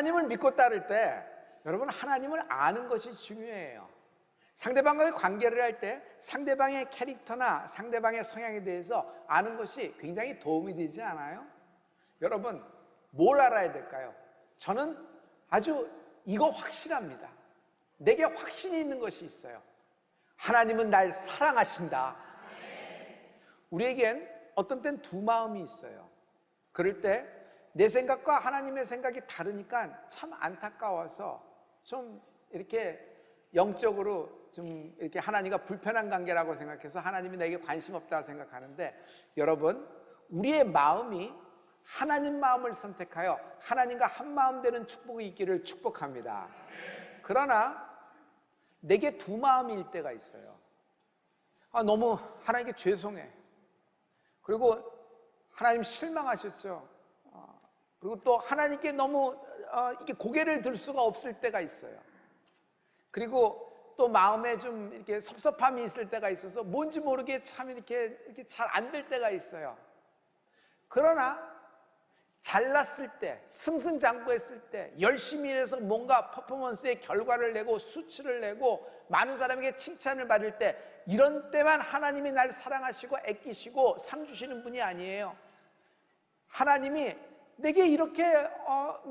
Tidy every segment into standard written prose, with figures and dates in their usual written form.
하나님을 믿고 따를 때 여러분, 하나님을 아는 것이 중요해요. 상대방과의 관계를 할 때 상대방의 캐릭터나 상대방의 성향에 대해서 아는 것이 굉장히 도움이 되지 않아요? 여러분, 뭘 알아야 될까요? 저는 아주 이거 확실합니다. 내게 확신이 있는 것이 있어요. 하나님은 날 사랑하신다. 우리에겐 어떤 땐 두 마음이 있어요. 그럴 때 내 생각과 하나님의 생각이 다르니까 참 안타까워서 좀 이렇게 영적으로 좀 이렇게 하나님과 불편한 관계라고 생각해서 하나님이 내게 관심 없다 생각하는데, 여러분, 우리의 마음이 하나님 마음을 선택하여 하나님과 한 마음 되는 축복이 있기를 축복합니다. 그러나 내게 두 마음일 때가 있어요. 너무 하나님께 죄송해. 그리고 하나님 실망하셨죠. 그리고 또 하나님께 너무 이렇게 고개를 들 수가 없을 때가 있어요. 그리고 또 마음에 좀 이렇게 섭섭함이 있을 때가 있어서 뭔지 모르게 참 이렇게 잘 안 될 때가 있어요. 그러나 잘났을 때, 승승장구했을 때, 열심히 해서 뭔가 퍼포먼스의 결과를 내고 수치를 내고 많은 사람에게 칭찬을 받을 때, 이런 때만 하나님이 날 사랑하시고 애끼시고 상 주시는 분이 아니에요. 하나님이 내게 이렇게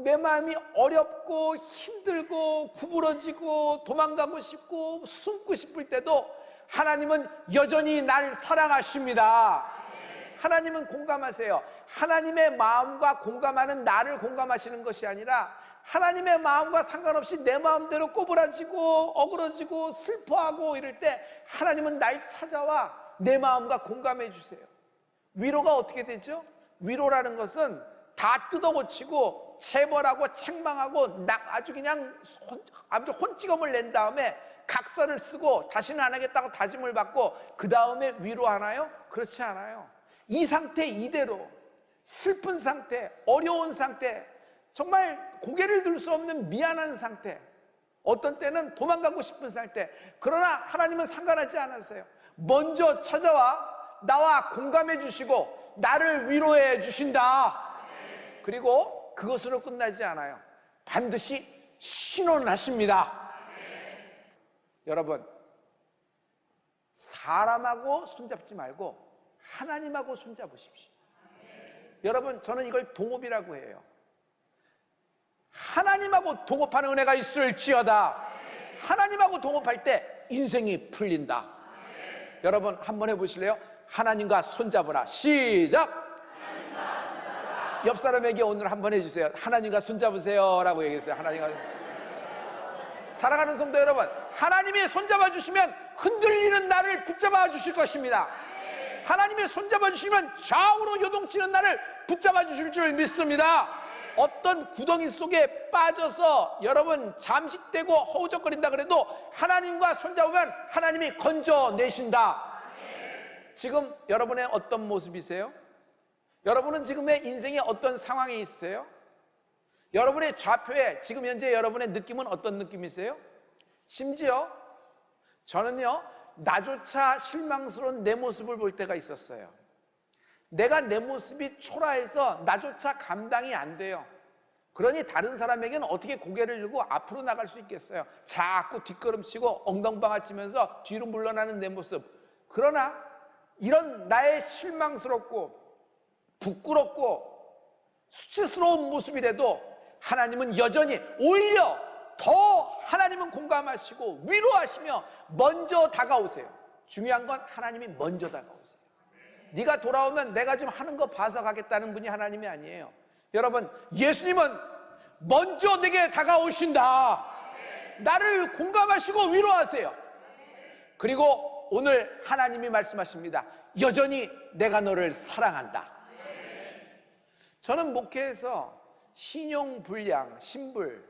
내 마음이 어렵고 힘들고 구부러지고 도망가고 싶고 숨고 싶을 때도 하나님은 여전히 날 사랑하십니다. 하나님은 공감하세요. 하나님의 마음과 공감하는 나를 공감하시는 것이 아니라 하나님의 마음과 상관없이 내 마음대로 꼬부라지고 어그러지고 슬퍼하고 이럴 때 하나님은 날 찾아와 내 마음과 공감해 주세요. 위로가 어떻게 되죠? 위로라는 것은 다 뜯어고치고 체벌하고 책망하고 아주 그냥 아주 혼찌검을 낸 다음에 각서를 쓰고 다시는 안 하겠다고 다짐을 받고 그 다음에 위로하나요? 그렇지 않아요. 이 상태 이대로 슬픈 상태, 어려운 상태, 정말 고개를 들 수 없는 미안한 상태, 어떤 때는 도망가고 싶은 상태, 그러나 하나님은 상관하지 않았어요. 먼저 찾아와 나와 공감해 주시고 나를 위로해 주신다. 그리고 그것으로 끝나지 않아요. 반드시 신원하십니다. 여러분, 사람하고 손잡지 말고 하나님하고 손잡으십시오. 여러분, 저는 이걸 동업이라고 해요. 하나님하고 동업하는 은혜가 있을지어다. 하나님하고 동업할 때 인생이 풀린다. 여러분, 한번 해보실래요? 하나님과 손잡으라. 시작! 옆 사람에게 오늘 한번 해주세요. 하나님과 손잡으세요 라고 얘기했어요. 하나님과. 사랑하는 성도 여러분, 하나님이 손잡아 주시면 흔들리는 나를 붙잡아 주실 것입니다. 하나님이 손잡아 주시면 좌우로 요동치는 나를 붙잡아 주실 줄 믿습니다. 어떤 구덩이 속에 빠져서 여러분 잠식되고 허우적거린다 그래도 하나님과 손잡으면 하나님이 건져내신다. 지금 여러분의 어떤 모습이세요? 여러분은 지금의 인생에 어떤 상황에 있어요? 여러분의 좌표에 지금 현재 여러분의 느낌은 어떤 느낌이세요? 심지어 저는요, 나조차 실망스러운 내 모습을 볼 때가 있었어요. 내가 내 모습이 초라해서 나조차 감당이 안 돼요. 그러니 다른 사람에게는 어떻게 고개를 들고 앞으로 나갈 수 있겠어요? 자꾸 뒷걸음치고 엉덩방아 치면서 뒤로 물러나는 내 모습. 그러나 이런 나의 실망스럽고 부끄럽고 수치스러운 모습이라도 하나님은 여전히 오히려 더 하나님은 공감하시고 위로하시며 먼저 다가오세요. 중요한 건 하나님이 먼저 다가오세요. 네가 돌아오면 내가 좀 하는 거 봐서 가겠다는 분이 하나님이 아니에요. 여러분, 예수님은 먼저 내게 다가오신다. 나를 공감하시고 위로하세요. 그리고 오늘 하나님이 말씀하십니다. 여전히 내가 너를 사랑한다. 저는 목회에서 신용불량, 신불,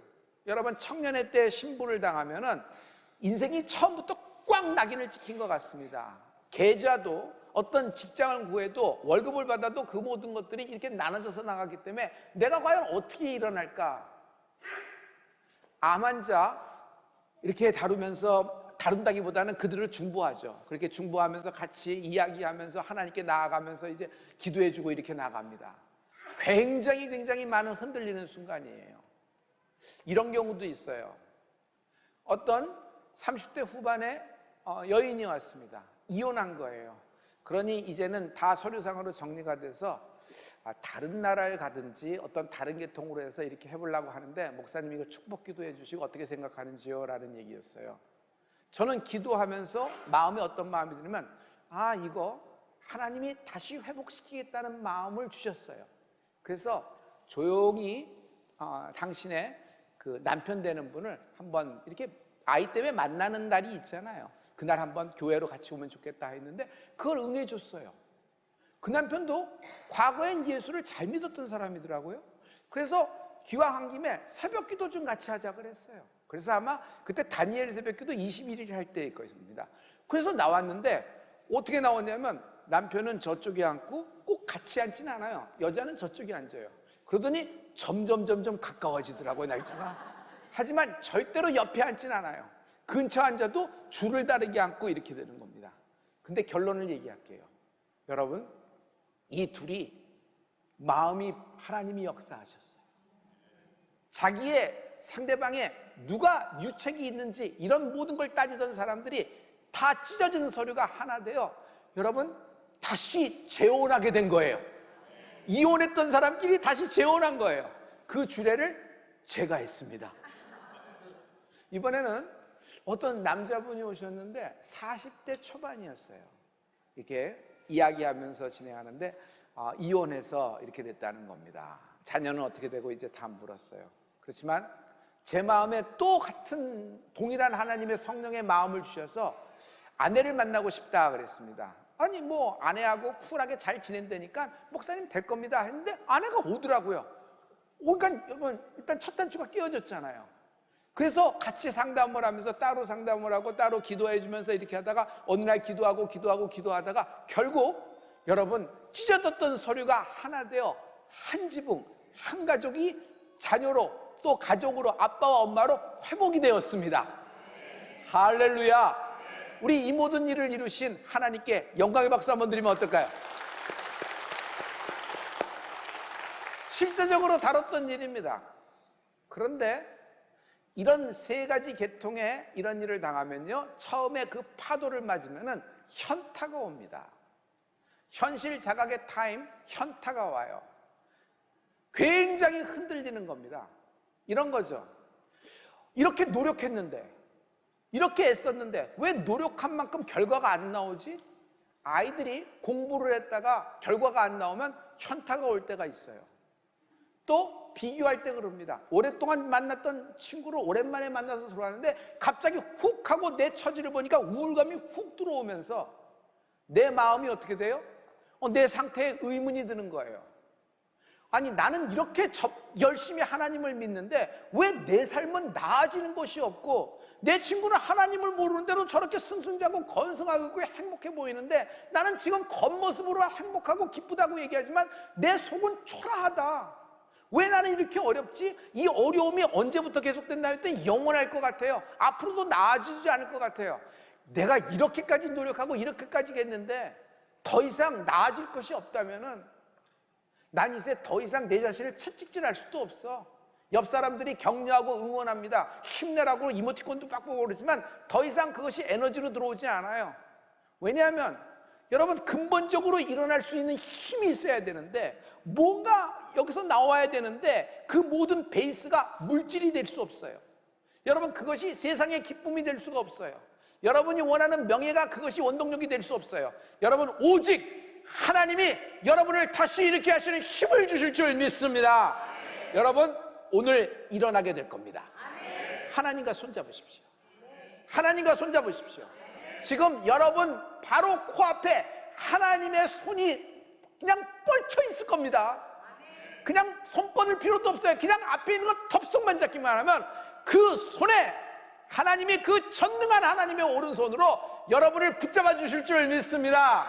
여러분 청년회 때 신불을 당하면은 인생이 처음부터 꽉 낙인을 찍힌 것 같습니다. 계좌도 어떤 직장을 구해도 월급을 받아도 그 모든 것들이 이렇게 나눠져서 나가기 때문에 내가 과연 어떻게 일어날까? 암 환자 이렇게 다룬다기보다는 그들을 중보하죠. 그렇게 중보하면서 같이 이야기하면서 하나님께 나아가면서 이제 기도해주고 이렇게 나갑니다. 굉장히 많은 흔들리는 순간이에요. 이런 경우도 있어요. 어떤 30대 후반의 여인이 왔습니다. 이혼한 거예요. 그러니 이제는 다 서류상으로 정리가 돼서 다른 나라를 가든지 어떤 다른 계통으로 해서 이렇게 해보려고 하는데, 목사님 이거 축복 기도해 주시고 어떻게 생각하는지요? 라는 얘기였어요. 저는 기도하면서 마음에 어떤 마음이 들면, 이거 하나님이 다시 회복시키겠다는 마음을 주셨어요. 그래서 조용히 당신의 그 남편 되는 분을 한번 이렇게 아이 때문에 만나는 날이 있잖아요. 그날 한번 교회로 같이 오면 좋겠다 했는데 그걸 응해줬어요. 그 남편도 과거엔 예수를 잘 믿었던 사람이더라고요. 그래서 기왕한 김에 새벽 기도 좀 같이 하자 그랬어요. 그래서 아마 그때 다니엘 새벽 기도 21일 할 때일 것입니다. 그래서 나왔는데 어떻게 나왔냐면, 남편은 저쪽에 앉고 꼭 같이 앉지는 않아요. 여자는 저쪽에 앉아요. 그러더니 점점 가까워지더라고요, 날짜가. 하지만 절대로 옆에 앉지는 않아요. 근처 앉아도 줄을 다르게 앉고 이렇게 되는 겁니다. 근데 결론을 얘기할게요. 여러분, 이 둘이 마음이 하나님이 역사하셨어요. 자기의 상대방에 누가 유책이 있는지 이런 모든 걸 따지던 사람들이 다 찢어지는 서류가 하나 되어 여러분 다시 재혼하게 된 거예요. 이혼했던 사람끼리 다시 재혼한 거예요. 그 주례를 제가 했습니다. 이번에는 어떤 남자분이 오셨는데 40대 초반이었어요. 이렇게 이야기하면서 진행하는데 이혼해서 이렇게 됐다는 겁니다. 자녀는 어떻게 되고 이제 다 물었어요. 그렇지만 제 마음에 또 같은 동일한 하나님의 성령의 마음을 주셔서 아내를 만나고 싶다 그랬습니다. 아니 뭐 아내하고 쿨하게 잘 지낸다니까 목사님 될 겁니다 했는데 아내가 오더라고요. 그러니까 여러분 일단 첫 단추가 끼워졌잖아요. 그래서 같이 상담을 하면서 따로 상담을 하고 따로 기도해 주면서 이렇게 하다가 어느 날 기도하다가 결국 여러분 찢어졌던 서류가 하나 되어 한 지붕 한 가족이 자녀로 또 가족으로 아빠와 엄마로 회복이 되었습니다. 할렐루야. 우리 이 모든 일을 이루신 하나님께 영광의 박수 한번 드리면 어떨까요? 실제적으로 다뤘던 일입니다. 그런데 이런 세 가지 계통의 이런 일을 당하면요, 처음에 그 파도를 맞으면은 현타가 옵니다. 현실 자각의 타임, 현타가 와요. 굉장히 흔들리는 겁니다. 이런 거죠. 이렇게 노력했는데, 이렇게 애썼는데 왜 노력한 만큼 결과가 안 나오지? 아이들이 공부를 했다가 결과가 안 나오면 현타가 올 때가 있어요. 또 비교할 때 그럽니다. 오랫동안 만났던 친구를 오랜만에 만나서 들어왔는데 갑자기 훅 하고 내 처지를 보니까 우울감이 훅 들어오면서 내 마음이 어떻게 돼요? 내 상태에 의문이 드는 거예요. 아니 나는 이렇게 열심히 하나님을 믿는데 왜 내 삶은 나아지는 것이 없고 내 친구는 하나님을 모르는 대로 저렇게 승승장구 건승하고 행복해 보이는데 나는 지금 겉모습으로 행복하고 기쁘다고 얘기하지만 내 속은 초라하다. 왜 나는 이렇게 어렵지? 이 어려움이 언제부터 계속된다 했더니 영원할 것 같아요. 앞으로도 나아지지 않을 것 같아요. 내가 이렇게까지 노력하고 이렇게까지 했는데 더 이상 나아질 것이 없다면은 난 이제 더 이상 내 자신을 채찍질할 수도 없어. 옆 사람들이 격려하고 응원합니다. 힘내라고 이모티콘도 빡 보고 그러지만 더 이상 그것이 에너지로 들어오지 않아요. 왜냐하면 여러분 근본적으로 일어날 수 있는 힘이 있어야 되는데 뭔가 여기서 나와야 되는데 그 모든 베이스가 물질이 될 수 없어요. 여러분 그것이 세상의 기쁨이 될 수가 없어요. 여러분이 원하는 명예가 그것이 원동력이 될 수 없어요. 여러분 오직 하나님이 여러분을 다시 일으키게 하시는 힘을 주실 줄 믿습니다. 여러분 오늘 일어나게 될 겁니다. 하나님과 손잡으십시오. 하나님과 손잡으십시오. 지금 여러분 바로 코앞에 하나님의 손이 그냥 뻗쳐 있을 겁니다. 그냥 손 뻗을 필요도 없어요. 그냥 앞에 있는 거 덥석만 잡기만 하면 그 손에 하나님이 그 전능한 하나님의 오른손으로 여러분을 붙잡아 주실 줄 믿습니다.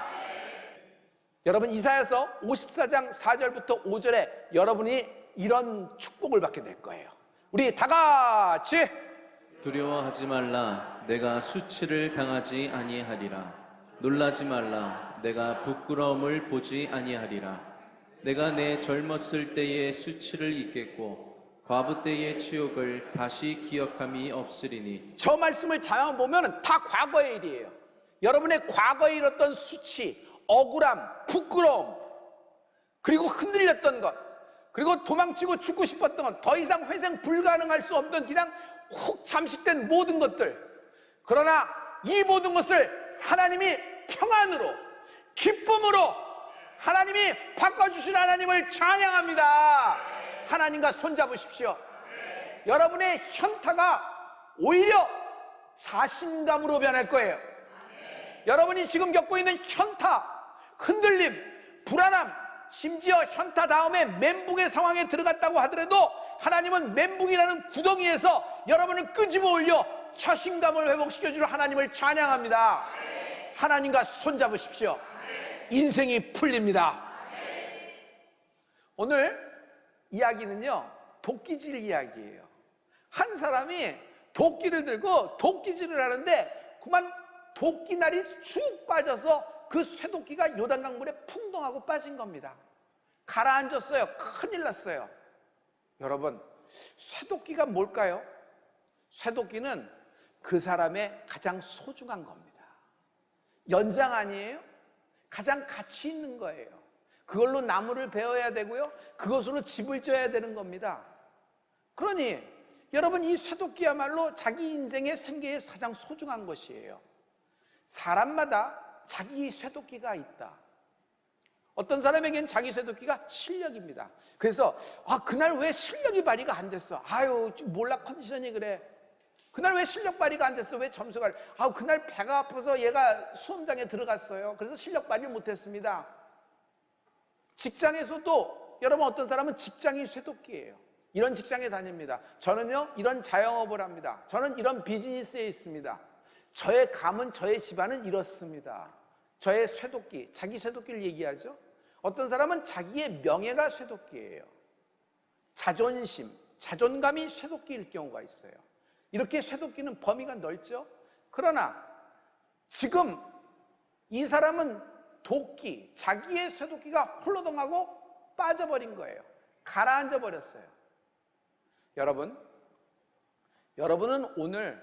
여러분 이사야서 54장 4절부터 5절에 여러분이 이런 축복을 받게 될 거예요. 우리 다 같이 두려워하지 말라. 내가 수치를 당하지 아니하리라. 놀라지 말라. 내가 부끄러움을 보지 아니하리라. 내가 내 젊었을 때의 수치를 잊겠고 과부 때의 치욕을 다시 기억함이 없으리니. 저 말씀을 잘 보면 다 과거의 일이에요. 여러분의 과거에 일었던 수치, 억울함, 부끄러움, 그리고 흔들렸던 것, 그리고 도망치고 죽고 싶었던 것, 더 이상 회생 불가능할 수 없던 그냥 훅 잠식된 모든 것들. 그러나 이 모든 것을 하나님이 평안으로, 기쁨으로 하나님이 바꿔주신 하나님을 찬양합니다. 하나님과 손잡으십시오. 여러분의 현타가 오히려 자신감으로 변할 거예요. 여러분이 지금 겪고 있는 현타, 흔들림, 불안함, 심지어 현타 다음에 멘붕의 상황에 들어갔다고 하더라도 하나님은 멘붕이라는 구덩이에서 여러분을 끄집어 올려 자신감을 회복시켜줄 하나님을 찬양합니다. 하나님과 손잡으십시오. 인생이 풀립니다. 오늘 이야기는요, 도끼질 이야기예요. 한 사람이 도끼를 들고 도끼질을 하는데 그만 도끼날이 쭉 빠져서 그 쇠도끼가 요단강물에 풍덩하고 빠진 겁니다. 가라앉았어요. 큰일 났어요. 여러분, 쇠도끼가 뭘까요? 쇠도끼는 그 사람의 가장 소중한 겁니다. 연장 아니에요? 가장 가치 있는 거예요. 그걸로 나무를 베어야 되고요, 그것으로 집을 져야 되는 겁니다. 그러니 여러분, 이 쇠도끼야말로 자기 인생의 생계에 가장 소중한 것이에요. 사람마다 자기 쇠도끼가 있다. 어떤 사람에겐 자기 쇠도끼가 실력입니다. 그래서 그날 왜 실력이 발휘가 안 됐어? 아유, 몰라, 컨디션이 그래. 그날 왜 실력 발휘가 안 됐어? 왜 점수가? 그날 배가 아파서 얘가 수험장에 들어갔어요. 그래서 실력 발휘를 못했습니다. 직장에서도 여러분, 어떤 사람은 직장이 쇠도끼예요. 이런 직장에 다닙니다. 저는요, 이런 자영업을 합니다. 저는 이런 비즈니스에 있습니다. 저의 감은, 저의 집안은 이렇습니다. 저의 쇠도끼, 자기 쇠도끼를 얘기하죠. 어떤 사람은 자기의 명예가 쇠도끼예요. 자존심, 자존감이 쇠도끼일 경우가 있어요. 이렇게 쇠도끼는 범위가 넓죠. 그러나 지금 이 사람은 도끼, 자기의 쇠도끼가 홀로덩하고 빠져버린 거예요. 가라앉아 버렸어요. 여러분은 오늘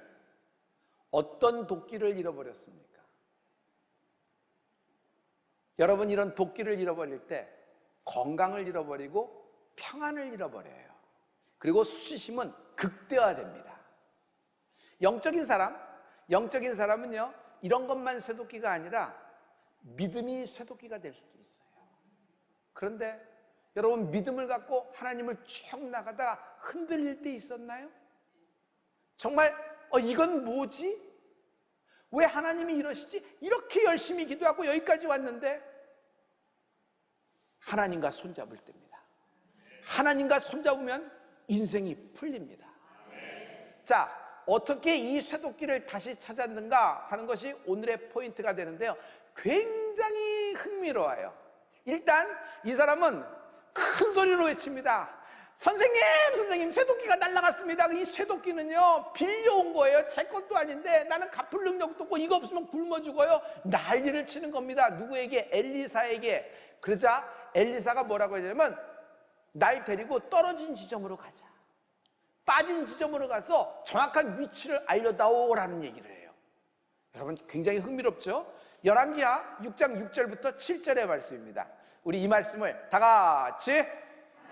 어떤 도끼를 잃어버렸습니까? 여러분, 이런 도끼를 잃어버릴 때 건강을 잃어버리고 평안을 잃어버려요. 그리고 수치심은 극대화됩니다. 영적인 사람은요, 이런 것만 쇠도끼가 아니라 믿음이 쇠도끼가 될 수도 있어요. 그런데 여러분, 믿음을 갖고 하나님을 쭉 나가다가 흔들릴 때 있었나요? 정말 이건 뭐지? 왜 하나님이 이러시지? 이렇게 열심히 기도하고 여기까지 왔는데. 하나님과 손잡을 때입니다. 하나님과 손잡으면 인생이 풀립니다. 자, 어떻게 이 쇠도끼를 다시 찾았는가 하는 것이 오늘의 포인트가 되는데요, 굉장히 흥미로워요. 일단 이 사람은 큰 소리로 외칩니다. 선생님, 쇠도끼가 날아갔습니다. 이 쇠도끼는요, 빌려온 거예요. 제 것도 아닌데 나는 갚을 능력도 없고 이거 없으면 굶어 죽어요. 난리를 치는 겁니다. 누구에게? 엘리사에게. 그러자 엘리사가 뭐라고 하냐면, 날 데리고 떨어진 지점으로 가자. 빠진 지점으로 가서 정확한 위치를 알려다오라는 얘기를 해요. 여러분, 굉장히 흥미롭죠? 열왕기하 6장 6절부터 7절의 말씀입니다. 우리 이 말씀을 다 같이.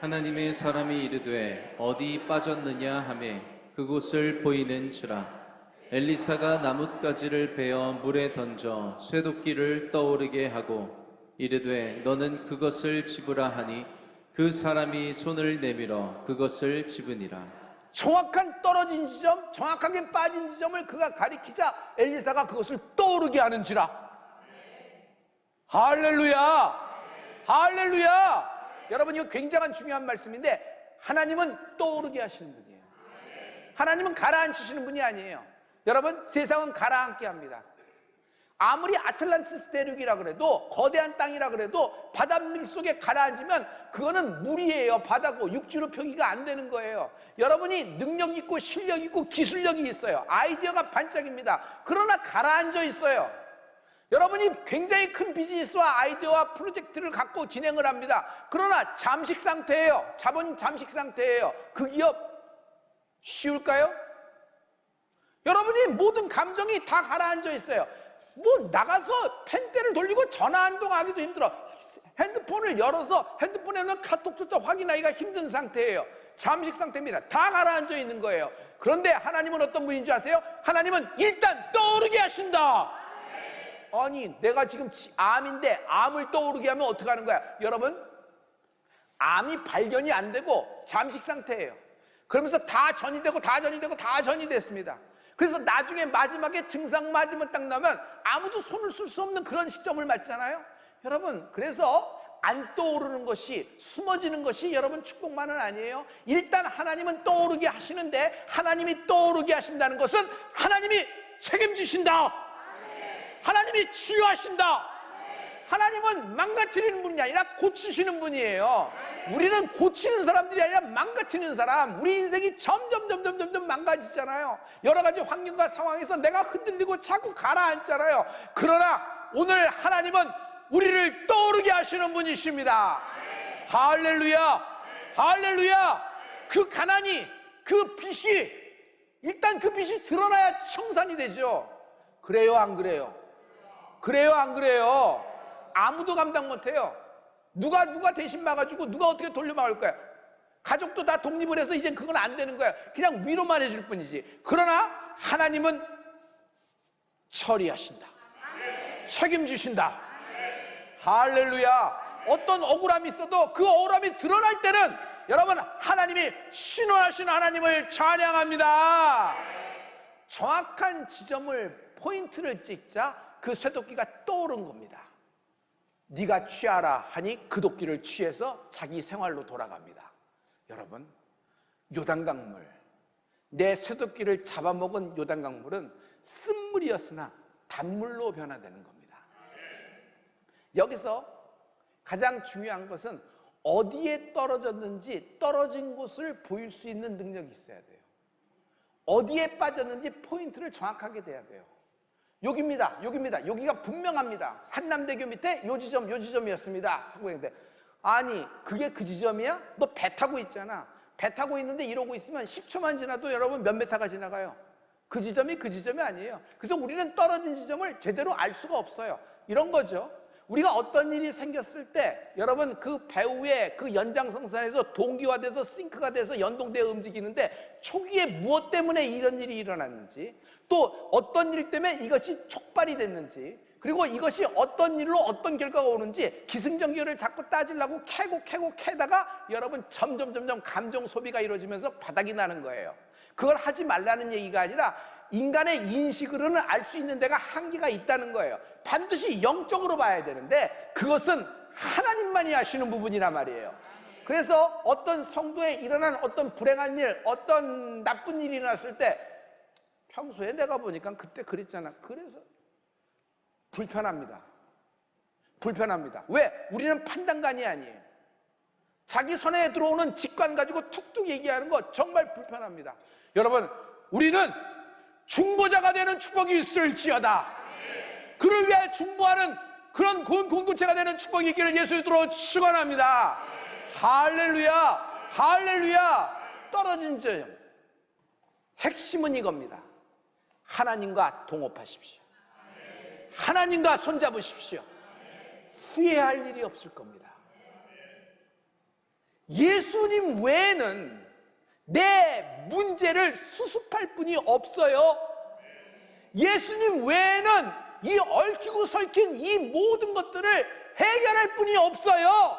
하나님의 사람이 이르되 어디 빠졌느냐 하매 그곳을 보이는지라. 엘리사가 나뭇가지를 베어 물에 던져 쇠도끼를 떠오르게 하고 이르되 너는 그것을 집으라 하니 그 사람이 손을 내밀어 그것을 집으니라. 정확한 떨어진 지점, 정확하게 빠진 지점을 그가 가리키자 엘리사가 그것을 떠오르게 하는지라. 할렐루야! 할렐루야! 여러분, 이거 굉장한 중요한 말씀인데, 하나님은 떠오르게 하시는 분이에요. 하나님은 가라앉히시는 분이 아니에요. 여러분, 세상은 가라앉게 합니다. 아무리 아틀란티스 대륙이라 그래도, 거대한 땅이라 그래도 바닷물 속에 가라앉으면 그거는 물이에요. 바다고 육지로 표기가 안 되는 거예요. 여러분이 능력 있고 실력 있고 기술력이 있어요. 아이디어가 반짝입니다. 그러나 가라앉아 있어요. 여러분이 굉장히 큰 비즈니스와 아이디어와 프로젝트를 갖고 진행을 합니다. 그러나 잠식 상태예요. 자본 잠식 상태예요. 그 기업 쉬울까요? 여러분이 모든 감정이 다 가라앉아 있어요. 뭐 나가서 펜대를 돌리고 전화 한 통 하기도 힘들어. 핸드폰을 열어서 핸드폰에 있는 카톡조차 확인하기가 힘든 상태예요. 잠식 상태입니다. 다 가라앉아 있는 거예요. 그런데 하나님은 어떤 분인 줄 아세요? 하나님은 일단 떠오르게 하신다. 아니, 내가 지금 암인데 암을 떠오르게 하면 어떻게 하는 거야? 여러분, 암이 발견이 안 되고 잠식 상태예요. 그러면서 다 전이 되고 다 전이 되고 다 전이 됐습니다. 그래서 나중에 마지막에 증상 맞으면 딱 나면 아무도 손을 쓸 수 없는 그런 시점을 맞잖아요. 여러분, 그래서 안 떠오르는 것이, 숨어지는 것이 여러분 축복만은 아니에요. 일단 하나님은 떠오르게 하시는데, 하나님이 떠오르게 하신다는 것은 하나님이 책임지신다. 하나님이 치유하신다. 하나님은 망가뜨리는 분이 아니라 고치시는 분이에요. 우리는 고치는 사람들이 아니라 망가뜨리는 사람. 우리 인생이 점점 망가지잖아요. 여러 가지 환경과 상황에서 내가 흔들리고 자꾸 가라앉잖아요. 그러나 오늘 하나님은 우리를 떠오르게 하시는 분이십니다. 할렐루야, 할렐루야. 그 가난이, 그 빛이, 일단 그 빛이 드러나야 청산이 되죠. 그래요, 안 그래요? 그래요, 안 그래요? 아무도 감당 못해요. 누가 대신 막아주고 누가 어떻게 돌려막을 거야? 가족도 다 독립을 해서 이젠 그건 안 되는 거야. 그냥 위로만 해줄 뿐이지. 그러나 하나님은 처리하신다. 책임지신다. 할렐루야. 어떤 억울함이 있어도 그 억울함이 드러날 때는 여러분, 하나님이 신원하신 하나님을 찬양합니다. 정확한 지점을, 포인트를 찍자 그 쇠도끼가 떠오른 겁니다. 네가 취하라 하니 그 도끼를 취해서 자기 생활로 돌아갑니다. 여러분, 요단강물, 내 쇠도끼를 잡아먹은 요단강물은 쓴물이었으나 단물로 변화되는 겁니다. 여기서 가장 중요한 것은 어디에 떨어졌는지 떨어진 곳을 보일 수 있는 능력이 있어야 돼요. 어디에 빠졌는지 포인트를 정확하게 돼야 돼요. 여기입니다. 여기가 분명합니다. 한남대교 밑에 요 지점이었습니다 하고 있는데, 아니 그게 그 지점이야? 너 배 타고 있잖아. 배 타고 있는데 이러고 있으면 10초만 지나도 여러분 몇 메타가 지나가요. 그 지점이 아니에요. 그래서 우리는 떨어진 지점을 제대로 알 수가 없어요. 이런 거죠. 우리가 어떤 일이 생겼을 때 여러분 그 배후에 그 연장선상에서 동기화돼서 싱크가 돼서 연동되어 움직이는데 초기에 무엇 때문에 이런 일이 일어났는지, 또 어떤 일 때문에 이것이 촉발이 됐는지, 그리고 이것이 어떤 일로 어떤 결과가 오는지 기승전결을 자꾸 따지려고 캐다가 여러분 점점 감정 소비가 이루어지면서 바닥이 나는 거예요. 그걸 하지 말라는 얘기가 아니라 인간의 인식으로는 알 수 있는 데가 한계가 있다는 거예요. 반드시 영적으로 봐야 되는데 그것은 하나님만이 아시는 부분이란 말이에요. 그래서 어떤 성도에 일어난 어떤 불행한 일, 어떤 나쁜 일이 일어났을 때 평소에 내가 보니까 그때 그랬잖아. 그래서 불편합니다. 왜? 우리는 판단관이 아니에요. 자기 손에 들어오는 직관 가지고 툭툭 얘기하는 거 정말 불편합니다. 여러분, 우리는 중보자가 되는 축복이 있을지어다. 그를 위해 중보하는 그런 공동체가 되는 축복이 있기를 예수 이름으로 축원합니다. 할렐루야, 할렐루야. 떨어진 점, 핵심은 이겁니다. 하나님과 동업하십시오. 하나님과 손잡으십시오. 후회할 일이 없을 겁니다. 예수님 외에는 내 문제를 수습할 분이 없어요. 예수님 외에는 이 얽히고 설킨 이 모든 것들을 해결할 분이 없어요.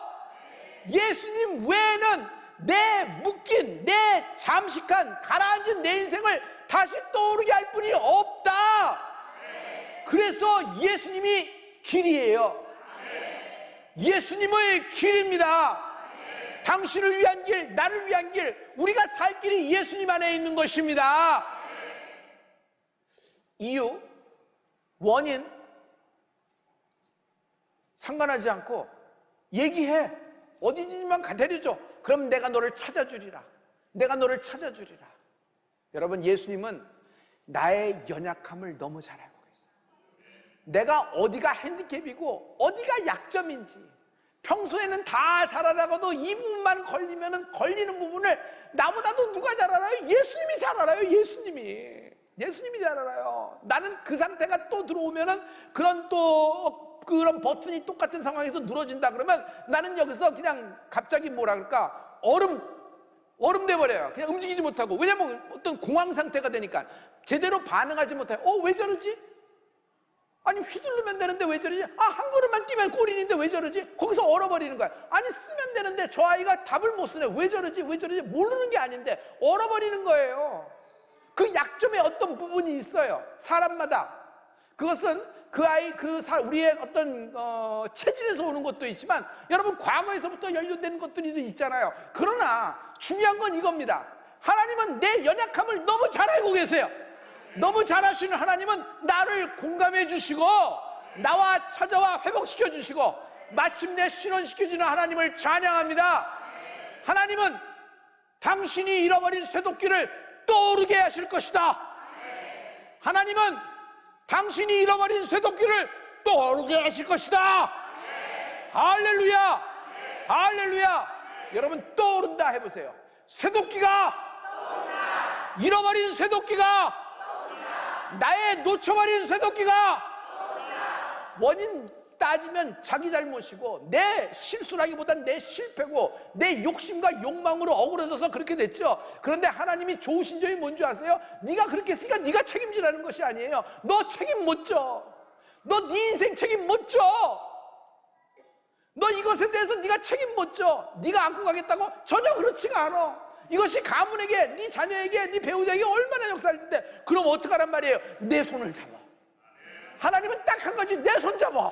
예수님 외에는 내 묶인, 내 잠식한, 가라앉은 내 인생을 다시 떠오르게 할 분이 없다. 그래서 예수님이 길이에요. 예수님의 길입니다. 당신을 위한 길, 나를 위한 길, 우리가 살 길이 예수님 안에 있는 것입니다. 이유, 원인 상관하지 않고 얘기해. 어디든지만 데려줘. 그럼 내가 너를 찾아주리라. 내가 너를 찾아주리라. 여러분, 예수님은 나의 연약함을 너무 잘 알고 계세요. 내가 어디가 핸디캡이고 어디가 약점인지, 평소에는 다 잘하다가도 이 부분만 걸리면은 걸리는 부분을 나보다도 누가 잘 알아요? 예수님이 잘 알아요. 예수님이 잘 알아요. 나는 그 상태가 또 들어오면은 그런 버튼이 똑같은 상황에서 누러진다 그러면 나는 여기서 그냥 갑자기 뭐라 그럴까? 얼음 돼버려요. 그냥 움직이지 못하고. 왜냐면 어떤 공황 상태가 되니까 제대로 반응하지 못해요. 왜 저러지? 아니 휘두르면 되는데 왜 저러지? 한 걸음만 뛰면 골인인데 왜 저러지? 거기서 얼어버리는 거야. 아니 쓰면 되는데 저 아이가 답을 못 쓰네. 왜 저러지? 모르는 게 아닌데 얼어버리는 거예요. 그 약점에 어떤 부분이 있어요. 사람마다. 그것은 우리의 어떤 체질에서 오는 것도 있지만 여러분 과거에서부터 연루된 것들이 있잖아요. 그러나 중요한 건 이겁니다. 하나님은 내 연약함을 너무 잘 알고 계세요. 너무 잘 아시는 하나님은 나를 공감해 주시고 나와 찾아와 회복시켜 주시고 마침내 신원시켜주는 하나님을 찬양합니다. 하나님은 당신이 잃어버린 쇠도끼를 떠오르게 하실 것이다. 하나님은 당신이 잃어버린 쇠도끼를 떠오르게 하실 것이다. 할렐루야. 할렐루야. 여러분 떠오른다 해보세요. 잃어버린 쇠도끼가 나의 놓쳐버린 쇠도끼가 원인 따지면 자기 잘못이고 내 실수라기보단 내 실패고 내 욕심과 욕망으로 어그러져서 그렇게 됐죠. 그런데 하나님이 좋으신 점이 뭔지 아세요? 네가 그렇게 했으니까 네가 책임지라는 것이 아니에요. 너 책임 못 져. 너 네 인생 책임 못 져. 너 이것에 대해서 네가 책임 못 져. 네가 안고 가겠다고? 전혀 그렇지가 않아. 이것이 가문에게, 네 자녀에게, 네 배우자에게 얼마나 역사할 텐데 그럼 어떡하란 말이에요? 내 손을 잡아. 하나님은 딱 한 가지, 내 손 잡아.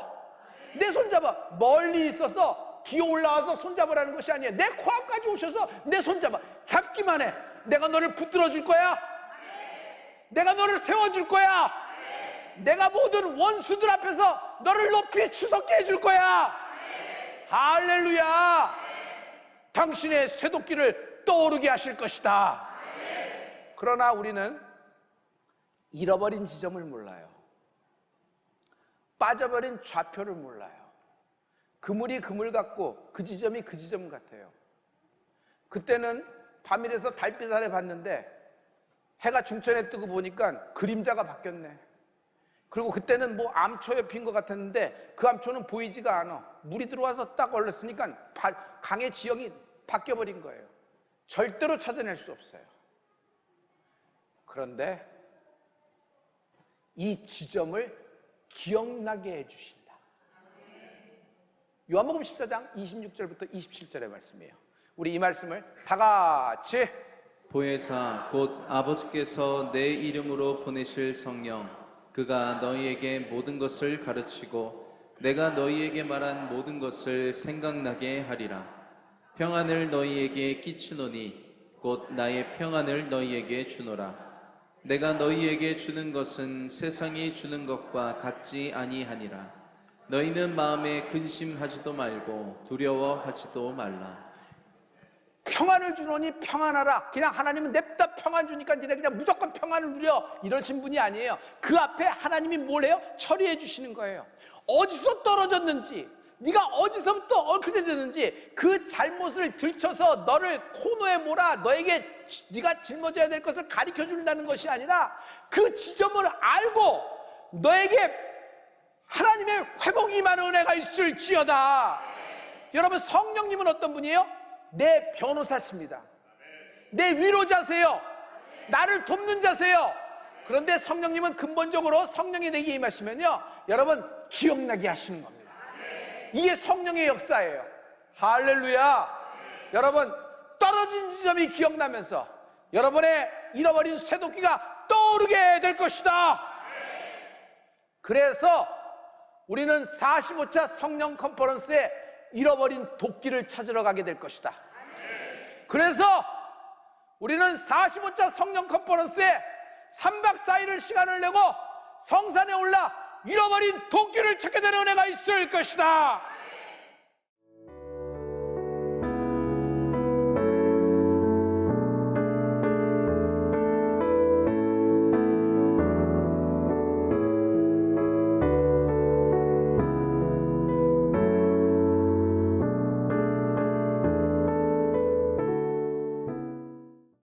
내 손 잡아. 멀리 있어서 기어 올라와서 손 잡으라는 것이 아니에요. 내 코앞까지 오셔서 내 손 잡아. 잡기만 해. 내가 너를 붙들어 줄 거야. 내가 너를 세워줄 거야. 내가 모든 원수들 앞에서 너를 높이 추석게 해줄 거야. 할렐루야. 당신의 쇠도끼를 떠오르게 하실 것이다. 그러나 우리는 잃어버린 지점을 몰라요. 빠져버린 좌표를 몰라요. 그물이 그물 같고 그 지점이 그 지점 같아요. 그때는 밤이라서 달빛 아래 봤는데 해가 중천에 뜨고 보니까 그림자가 바뀌었네. 그리고 그때는 뭐 암초 옆인 것 같았는데 그 암초는 보이지가 않아. 물이 들어와서 딱 얼렸으니까 강의 지형이 바뀌어버린 거예요. 절대로 찾아낼 수 없어요. 그런데 이 지점을 기억나게 해주신다. 요한복음 14장 26절부터 27절의 말씀이에요. 우리 이 말씀을 다 같이 보혜사 곧 아버지께서 내 이름으로 보내실 성령 그가 너희에게 모든 것을 가르치고 내가 너희에게 말한 모든 것을 생각나게 하리라. 평안을 너희에게 끼치노니 곧 나의 평안을 너희에게 주노라. 내가 너희에게 주는 것은 세상이 주는 것과 같지 아니하니라. 너희는 마음에 근심하지도 말고 두려워하지도 말라. 평안을 주노니 평안하라. 그냥 하나님은 냅다 평안 주니까 니네 그냥 무조건 평안을 누려 이러신 분이 아니에요. 그 앞에 하나님이 뭘 해요? 처리해 주시는 거예요. 어디서 떨어졌는지, 네가 어디서부터 어떻게 됐는지 그 잘못을 들춰서 너를 코너에 몰아 너에게 네가 짊어져야 될 것을 가르쳐 준다는 것이 아니라 그 지점을 알고 너에게 하나님의 회복이 임하는 은혜가 있을지어다. 여러분 성령님은 어떤 분이에요? 내 변호사십니다. 내 위로자세요. 나를 돕는 자세요. 그런데 성령님은 근본적으로 성령이 내게 임하시면요 여러분 기억나게 하시는 겁니다. 이게 성령의 역사예요. 할렐루야. 여러분 떨어진 지점이 기억나면서 여러분의 잃어버린 쇠도끼가 떠오르게 될 것이다. 그래서 우리는 45차 성령 컨퍼런스에 잃어버린 도끼를 찾으러 가게 될 것이다. 그래서 우리는 45차 성령 컨퍼런스에 3박 4일을 시간을 내고 성산에 올라 잃어버린 도끼를 찾게 되는 은혜가 있을 것이다.